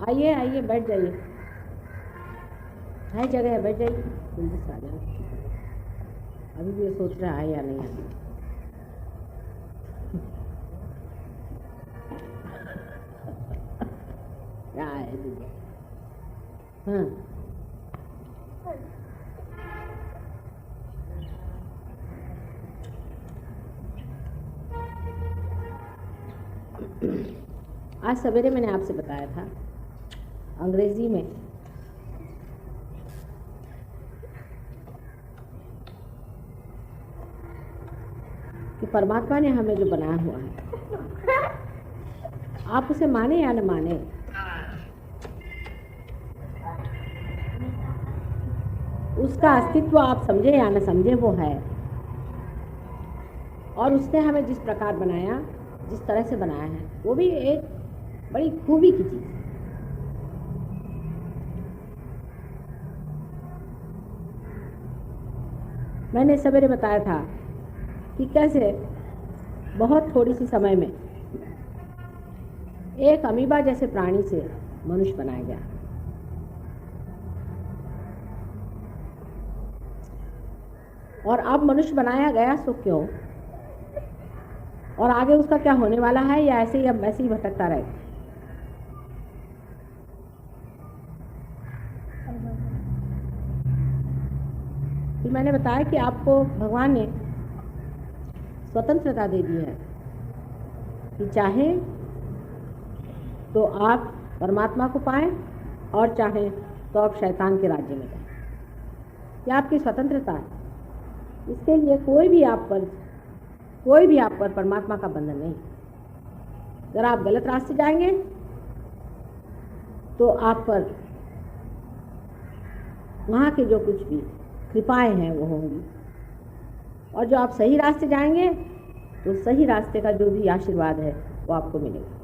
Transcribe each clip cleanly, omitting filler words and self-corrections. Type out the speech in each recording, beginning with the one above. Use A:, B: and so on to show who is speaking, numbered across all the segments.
A: आइए आइए, बैठ जाइए, है जगह है, बैठ जाइए, जल्दी से आ जाना। अभी भी ये सोच रहा है या नहीं आना। क्या है दीदी? हाँ, आज सवेरे मैंने आपसे बताया था अंग्रेजी में कि परमात्मा ने हमें जो बनाया हुआ है, आप उसे माने या न माने, उसका अस्तित्व आप समझे या न समझे, वो है। और उसने हमें जिस प्रकार बनाया, जिस तरह से बनाया है, वो भी एक बड़ी खूबी की चीज़ है। मैंने सवेरे बताया था कि कैसे बहुत थोड़ी सी समय में एक अमीबा जैसे प्राणी से मनुष्य बनाया गया। और अब मनुष्य बनाया गया सो क्यों, और आगे उसका क्या होने वाला है, या ऐसे ही अब ऐसे ही भटकता रहेगा। फिर मैंने बताया कि आपको भगवान ने स्वतंत्रता दे दी है कि चाहे तो आप परमात्मा को पाएं और चाहे तो आप शैतान के राज्य में जाएं। यह आपकी स्वतंत्रता है। इसके लिए कोई भी आप पर परमात्मा का बंधन नहीं। अगर आप गलत रास्ते जाएंगे तो आप पर वहाँ के जो कुछ भी कृपाएं हैं वो होंगी, और जो आप सही रास्ते जाएंगे तो सही रास्ते का जो भी आशीर्वाद है वो आपको मिलेगा।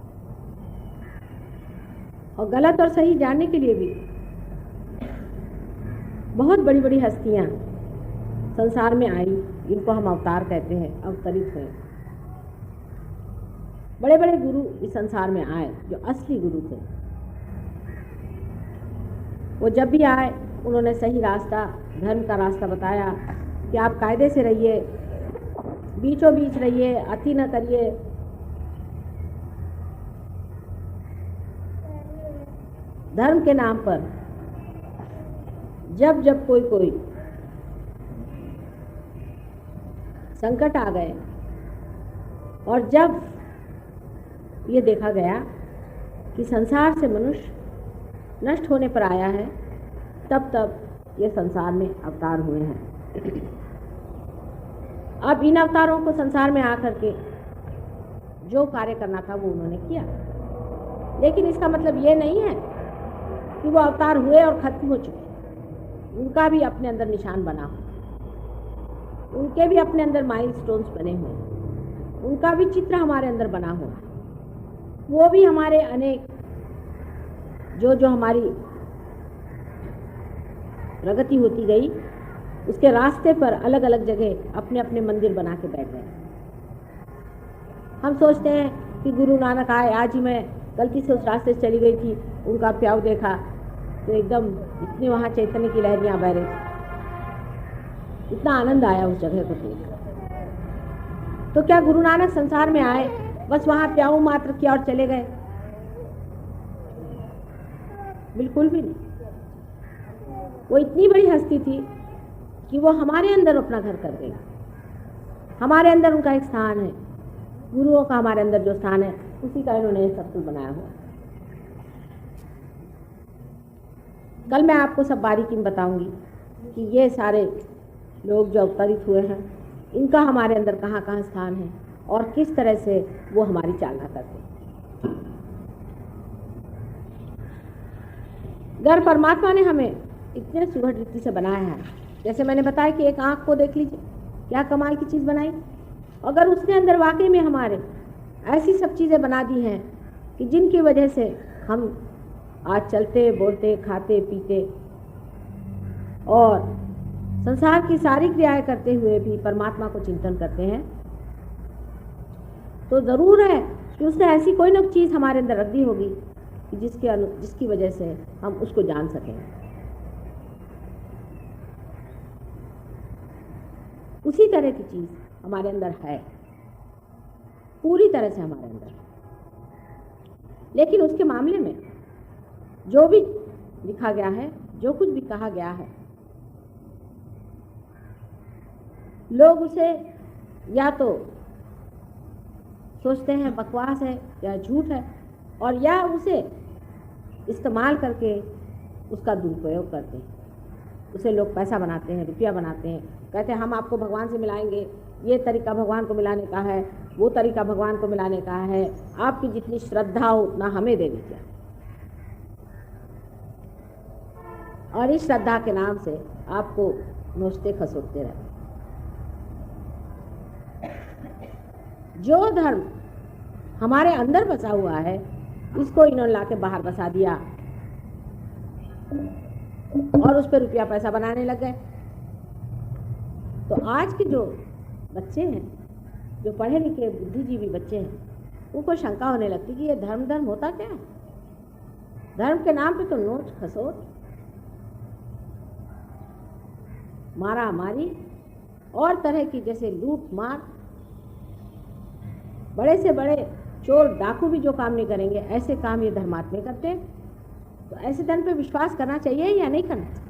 A: और गलत और सही जानने के लिए भी बहुत बड़ी बड़ी हस्तियाँ संसार में आई, इनको हम अवतार कहते हैं, अवतरित हुए। बड़े बड़े गुरु इस संसार में आए जो असली गुरु थे। वो जब भी आए उन्होंने सही रास्ता, धर्म का रास्ता बताया कि आप कायदे से रहिए, बीचों बीच रहिए, अति न करिए, धर्म के नाम पर जब जब कोई संकट आ गए और जब ये देखा गया कि संसार से मनुष्य नष्ट होने पर आया है, तब तब ये संसार में अवतार हुए हैं। अब इन अवतारों को संसार में आकर के जो कार्य करना था वो उन्होंने किया, लेकिन इसका मतलब ये नहीं है कि वो अवतार हुए और खत्म हो चुके। उनका भी अपने अंदर निशान बना हो, उनके भी अपने अंदर माइलस्टोन्स बने हुए, उनका भी चित्र हमारे अंदर बना हुआ है। वो भी हमारे अनेक जो हमारी प्रगति होती गई, उसके रास्ते पर अलग अलग जगह अपने अपने मंदिर बना के बैठ गए। हम सोचते हैं कि गुरु नानक आए, आज ही मैं गलती से उस रास्ते से चली गई थी, उनका प्याऊ देखा तो एकदम इतनी वहाँ चैतन्य की लहरियाँ बह रही थी, इतना आनंद आया उस जगह को देख। तो क्या गुरु नानक संसार में आए, बस वहाँ प्याऊ मात्र किया और चले गए? बिल्कुल भी नहीं। वो इतनी बड़ी हस्ती थी कि वो हमारे अंदर अपना घर कर गई। हमारे अंदर उनका एक स्थान है, गुरुओं का हमारे अंदर जो स्थान है उसी का इन्होंने सब कुछ बनाया हुआ। कल मैं आपको सब बारीकी में बताऊंगी कि ये सारे लोग जो अवतरित हुए हैं, इनका हमारे अंदर कहाँ कहाँ स्थान है और किस तरह से वो हमारी चालना करते हैं। अगर परमात्मा ने हमें इतने सुघड़ रीति से बनाया है, जैसे मैंने बताया कि एक आँख को देख लीजिए, क्या कमाल की चीज़ बनाई। अगर उसने अंदर वाकई में हमारे ऐसी सब चीज़ें बना दी हैं कि जिनकी वजह से हम आज चलते बोलते खाते पीते और संसार की सारी क्रियाएं करते हुए भी परमात्मा को चिंतन करते हैं, तो ज़रूर है कि उसने ऐसी कोई ना चीज़ हमारे अंदर रख दी होगी कि जिसकी वजह से हम उसको जान सकें। उसी तरह की चीज़ हमारे अंदर है, पूरी तरह से हमारे अंदर। लेकिन उसके मामले में जो भी लिखा गया है, जो कुछ भी कहा गया है, लोग उसे या तो सोचते हैं बकवास है या झूठ है, और या उसे इस्तेमाल करके उसका दुरुपयोग करते हैं। उसे लोग पैसा बनाते हैं, रुपया बनाते हैं, कहते हैं हम आपको भगवान से मिलाएंगे, ये तरीका भगवान को मिलाने का है, वो तरीका भगवान को मिलाने का है, आपकी जितनी श्रद्धा हो उतना हमें दे दीजिए। और इस श्रद्धा के नाम से आपको नोचते खसोटते रहते। जो धर्म हमारे अंदर बसा हुआ है, इसको इन्होंने लाके बाहर बसा दिया और उस पर रुपया पैसा बनाने लग गए। तो आज के जो बच्चे हैं, जो पढ़े लिखे बुद्धिजीवी बच्चे हैं, उनको शंका होने लगती कि ये धर्म होता क्या है? धर्म के नाम पे तो नोच खसोट, मारा मारी और तरह की जैसे लूट मार, बड़े से बड़े चोर डाकू भी जो काम नहीं करेंगे, ऐसे काम ये धर्मात्मे करते हैं। तो ऐसे धर्म पे विश्वास करना चाहिए या नहीं करना चाहिए?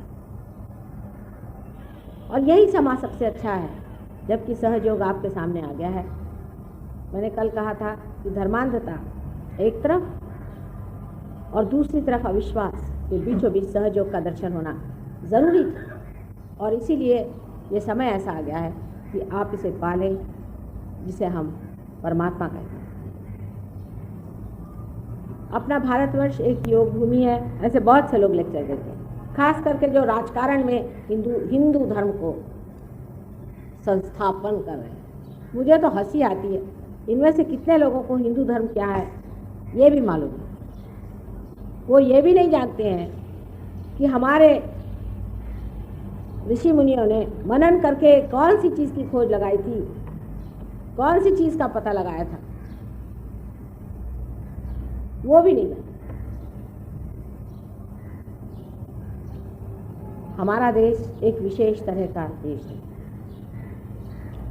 A: और यही समाज सबसे अच्छा है, जबकि सहयोग आपके सामने आ गया है। मैंने कल कहा था कि धर्मांधता एक तरफ और दूसरी तरफ अविश्वास के बीचों बीच सहयोग का दर्शन होना जरूरी था, और इसीलिए ये समय ऐसा आ गया है कि आप इसे पालें, जिसे हम परमात्मा कहते हैं। अपना भारतवर्ष एक योग भूमि है, ऐसे बहुत से लोग लेक्चर देते हैं, खास करके जो राजकारण में हिंदू धर्म को संस्थापन कर रहे हैं। मुझे तो हंसी आती है, इनमें से कितने लोगों को हिंदू धर्म क्या है ये भी मालूम है। वो ये भी नहीं जानते हैं कि हमारे ऋषि मुनियों ने मनन करके कौन सी चीज़ की खोज लगाई थी, कौन सी चीज़ का पता लगाया था, वो भी नहीं जानते। हमारा देश एक विशेष तरह का देश है।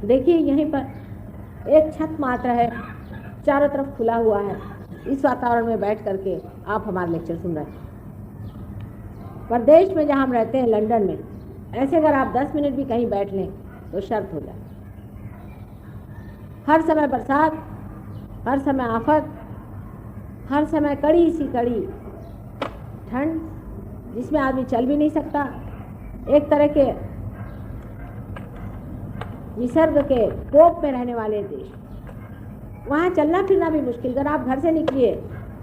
A: देखिए यहीं पर एक छत मात्र है, चारों तरफ खुला हुआ है। इस वातावरण में बैठ करके आप हमारे लेक्चर सुन रहे हैं। पर देश में जहाँ हम रहते हैं, लंदन में, ऐसे अगर आप 10 मिनट भी कहीं बैठ लें तो शर्त हो जाए। हर समय बरसात, हर समय आफत, हर समय कड़ी सी कड़ी ठंड, जिसमें आदमी चल भी नहीं सकता। एक तरह के निसर्ग के कोप में रहने वाले देश, वहाँ चलना फिरना भी मुश्किल। अगर आप घर से निकलिए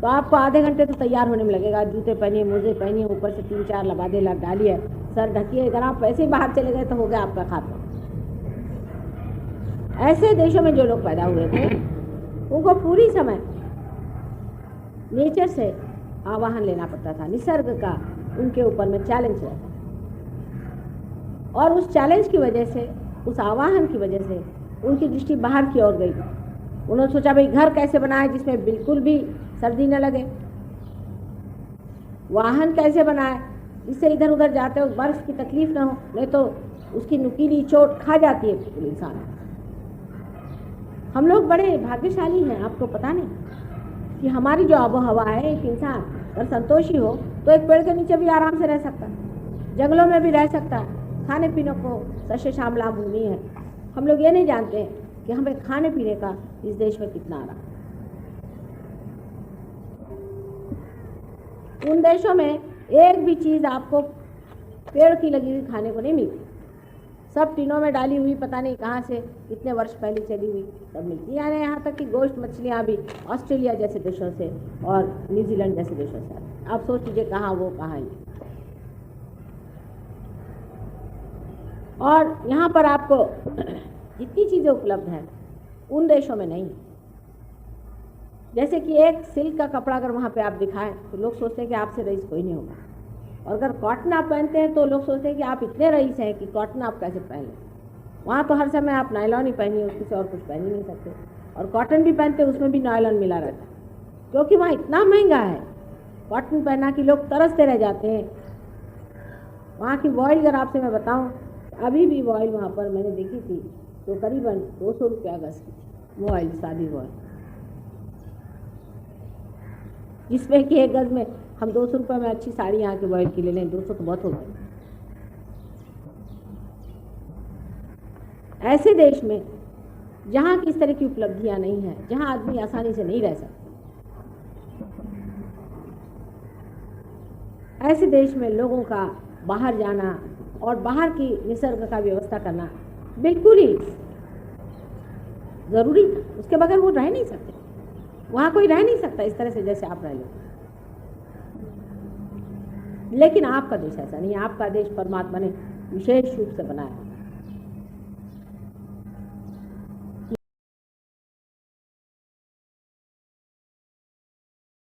A: तो आपको आधे घंटे तो तैयार होने में लगेगा। जूते पहनिए, मोजे पहनिए, ऊपर से 3-4 लबादे डालिए, सर ढकिए। अगर आप वैसे ही बाहर चले गए तो हो गया आपका खाता। ऐसे देशों में जो लोग पैदा हुए थे, उनको पूरी समय नेचर से आवाहन लेना पड़ता था, निसर्ग का उनके ऊपर में चैलेंज रहता। और उस चैलेंज की वजह से, उस आवाहन की वजह से उनकी दृष्टि बाहर की ओर गई। उन्होंने सोचा भाई घर कैसे बनाए जिसमें बिल्कुल भी सर्दी न लगे, वाहन कैसे बनाए जिससे इधर उधर जाते हो बर्फ की तकलीफ ना हो, नहीं तो उसकी नुकीली चोट खा जाती है बिल्कुल इंसान। हम लोग बड़े भाग्यशाली हैं, आपको पता नहीं कि हमारी जो आबो हवा है, एक इंसान अगर संतोषी हो तो एक पेड़ के नीचे भी आराम से रह सकता है, जंगलों में भी रह सकता है। खाने पीने को सस्य श्यामला भूमि है। हम लोग ये नहीं जानते कि हमें खाने पीने का इस देश में कितना आ रहा है। उन देशों में एक भी चीज़ आपको पेड़ की लगी हुई खाने को नहीं मिलती, सब टीनों में डाली हुई, पता नहीं कहाँ से कितने वर्ष पहले चली हुई सब मिलती। यानी यहाँ तक कि गोश्त मछलियाँ भी ऑस्ट्रेलिया जैसे देशों से और न्यूजीलैंड जैसे देशों से आती। आप सोच लीजिए कहाँ वो कहाँ ये। और यहाँ पर आपको जितनी चीज़ें उपलब्ध हैं उन देशों में नहीं। जैसे कि एक सिल्क का कपड़ा अगर वहाँ पे आप दिखाएं तो लोग सोचते हैं कि आपसे रईस कोई नहीं होगा, और अगर कॉटन आप पहनते हैं तो लोग सोचते हैं कि आप इतने रईस हैं कि कॉटन आप कैसे पहन लें। वहाँ तो हर समय आप नायलॉन ही पहनिए, उसके से और कुछ पहन ही नहीं सकते। और कॉटन भी पहनते उसमें भी नायलॉन मिला रहता है, क्योंकि वहाँ इतना महंगा है कॉटन पहना कि लोग तरसते रह जाते हैं। वहाँ की वॉइल अगर आपसे मैं बताऊँ, अभी भी वॉइल वहाँ पर मैंने देखी थी तो करीबन 200 रुपया गज की थी वॉइल, सादी वॉइल, जिसमें कि एक गज में हम 200 रुपये में अच्छी साड़ी यहाँ की वॉइल की ले लें, 200 तो बहुत हो गए। ऐसे देश में जहाँ की इस तरह की उपलब्धियाँ नहीं हैं, जहाँ आदमी आसानी से नहीं रह सकता, ऐसे देश में लोगों का बाहर जाना और बाहर की निसर्ग का व्यवस्था करना बिल्कुल ही ज़रूरी था। उसके बगैर वो रह नहीं सकते, वहाँ कोई रह नहीं सकता इस तरह से जैसे आप रह लो। लेकिन आपका देश ऐसा नहीं है। आपका देश परमात्मा ने विशेष रूप से बनाया।